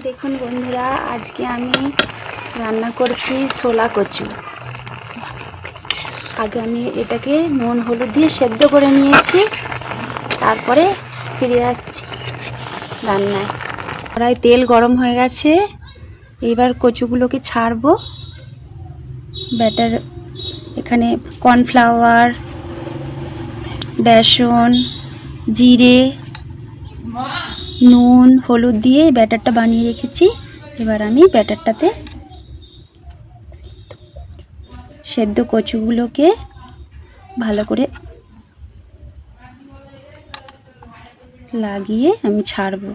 দেখুন বন্ধুরা, আজকে আমি রান্না করছি ছোলা কচু। আগে আমি এটাকে নুন হলুদ দিয়ে সেদ্ধ করে নিয়েছি, তারপরে ফিরে আসছি রান্নায়। কড়াই তেল গরম হয়ে গেছে, এবার কচুগুলোকে ছাড়বো। ব্যাটার এখানে কর্নফ্লাওয়ার, বেসন, জিরে, নুন হলুদ দিয়ে ব্যাটারটা বানিয়ে রেখেছি। এবার আমি ব্যাটারটাতে সেদ্ধ কচুগুলোকে ভালো করে লাগিয়ে আমি ছাড়বো।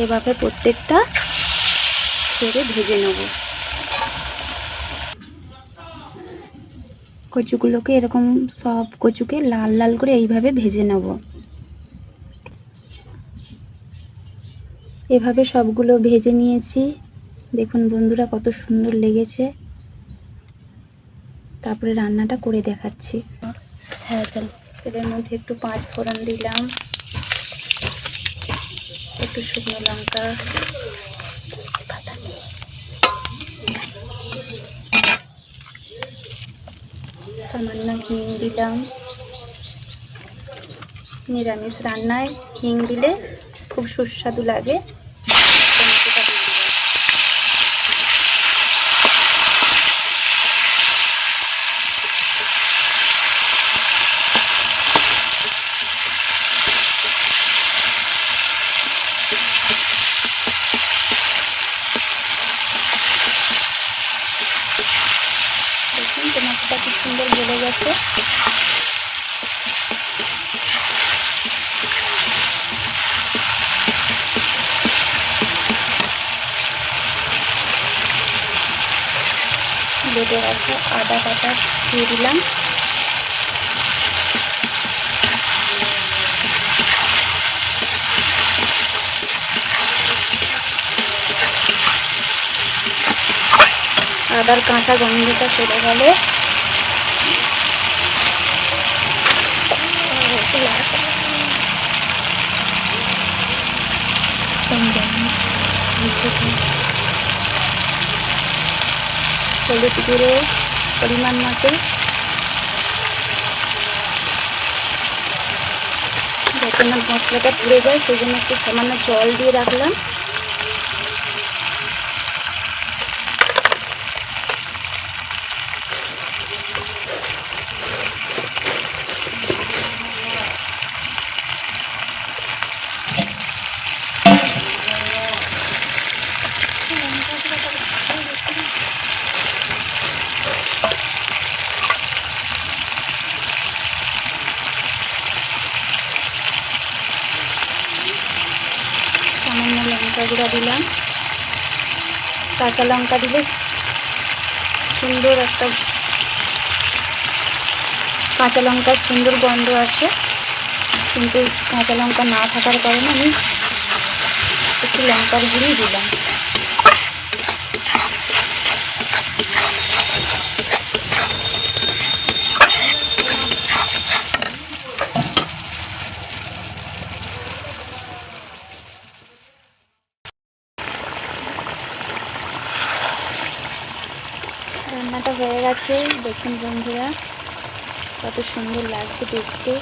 এভাবে প্রত্যেকটা ছেড়ে ভেজে নেব। কচুগুলোকে এরকম সব কচুকে লাল লাল করে এইভাবে ভেজে নেব। এভাবে সবগুলো ভেজে নিয়েছি। দেখুন বন্ধুরা, কত সুন্দর লেগেছে। তারপরে রান্নাটা করে দেখাচ্ছি। হ্যাঁ, চল। এর মধ্যে একটু 5 ফোড়ন দিলাম, একটু শুকনো লঙ্কা, সামান্য হিং দিলাম। নিরামিষ রান্নায় হিং দিলে খুব সুস্বাদু লাগে। দেখুন টমেটোটা কি সুন্দর গলে গেছে। বেটে রাখা আদা বাটা দিয়ে দিলাম। আদার কাঁচা গন্ধটা চলে গেলে হলুদ গুঁড়ো পরিমাণ মতো, যাতে না মশলাটা পুড়ে যায় সেই জন্য একটু সামান্য জল দিয়ে রাখলাম। সামান্য লঙ্কা গুঁড়া দিলাম। কাঁচা লঙ্কা দিলে সুন্দর একটা কাঁচা লঙ্কার সুন্দর গন্ধ আসে, কিন্তু কাঁচা লঙ্কা না থাকার কারণে আমি একটু লঙ্কার গুঁড়ি দিলাম। রান্নাটা হয়ে গেছে। দেখুন বন্ধুরা, কত সুন্দর লাগছে দেখতে।